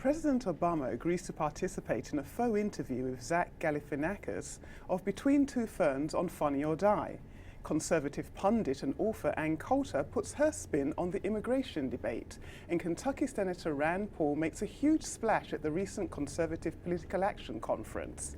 President Obama agrees to participate in a faux interview with Zach Galifianakis of Between Two Ferns on Funny or Die. Conservative pundit and author Ann Coulter puts her spin on the immigration debate, and Kentucky Senator Rand Paul makes a huge splash at the recent Conservative Political Action Conference.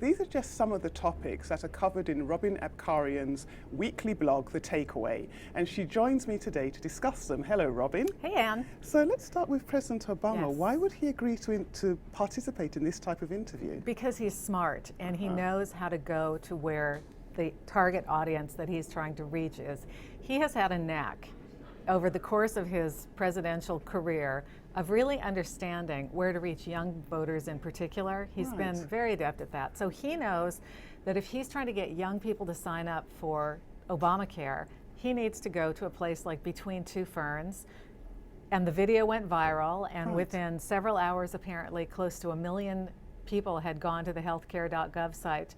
These are just some of the topics that are covered in Robin Abcarian's weekly blog, The Takeaway, and she joins me today to discuss them. Hello, Robin. Hey, Ann. So let's start with President Obama. Yes. Why would he agree to participate in this type of interview? Because he's smart and he knows how to go to where the target audience that he's trying to reach is. He has had a knack over the course of his presidential career of really understanding where to reach young voters in particular. He's been very adept at that. So he knows that if he's trying to get young people to sign up for Obamacare, he needs to go to a place like Between Two Ferns. And the video went viral, and within several hours, apparently, close to 1 million people had gone to the healthcare.gov site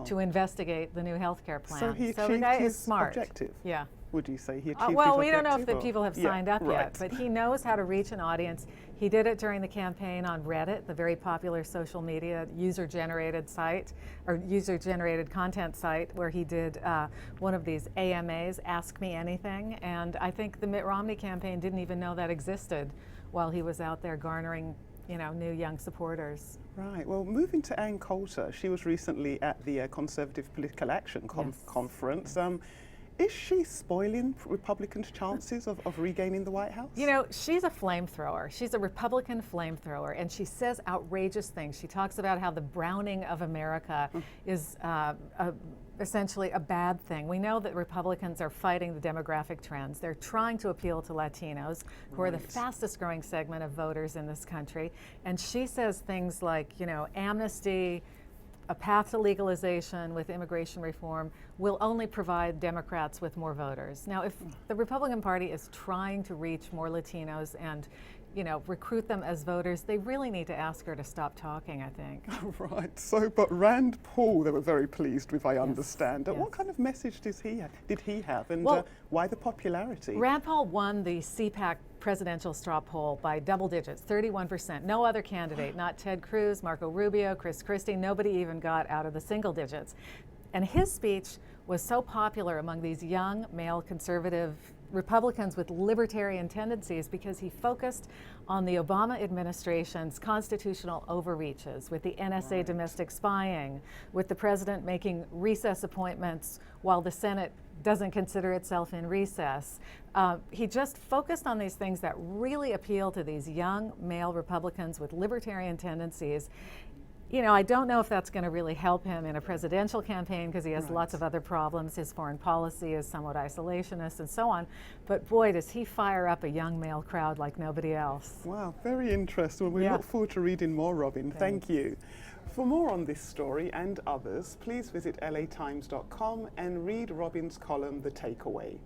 to investigate the new healthcare plan. So he achieved the guy his is smart. objective. Yeah. Would you say he achieved well, his we don't know if objective, the people have signed up yet, but he knows how to reach an audience. He did it during the campaign on Reddit, the very popular social media user-generated site, or user-generated content site, where he did one of these AMAs, Ask Me Anything, and I think the Mitt Romney campaign didn't even know that existed while he was out there garnering, new young supporters. Right. Well, moving to Ann Coulter, she was recently at the Conservative Political Action Conference. Is she spoiling Republicans' chances of regaining the White House? She's a flamethrower. She's a Republican flamethrower, and she says outrageous things. She talks about how the browning of America is essentially a bad thing. We know that Republicans are fighting the demographic trends. They're trying to appeal to Latinos, who are the fastest growing segment of voters in this country. And she says things like, amnesty, a path to legalization with immigration reform will only provide Democrats with more voters. Now, if the Republican Party is trying to reach more Latinos and recruit them as voters, they really need to ask her to stop talking, I think. Right. So, but Rand Paul, they were very pleased with, I understand. What kind of message did he have, and why the popularity? Rand Paul won the CPAC presidential straw poll by double digits, 31%. No other candidate, not Ted Cruz, Marco Rubio, Chris Christie, nobody even got out of the single digits. And his speech was so popular among these young male conservative Republicans with libertarian tendencies because he focused on the Obama administration's constitutional overreaches with the NSA domestic spying, with the president making recess appointments while the Senate doesn't consider itself in recess. He just focused on these things that really appeal to these young male Republicans with libertarian tendencies. I don't know if that's going to really help him in a presidential campaign because he has lots of other problems. His foreign policy is somewhat isolationist and so on. But boy, does he fire up a young male crowd like nobody else. Wow, very interesting. We look forward to reading more, Robin. Thank you. For more on this story and others, please visit latimes.com and read Robin's column, The Takeaway.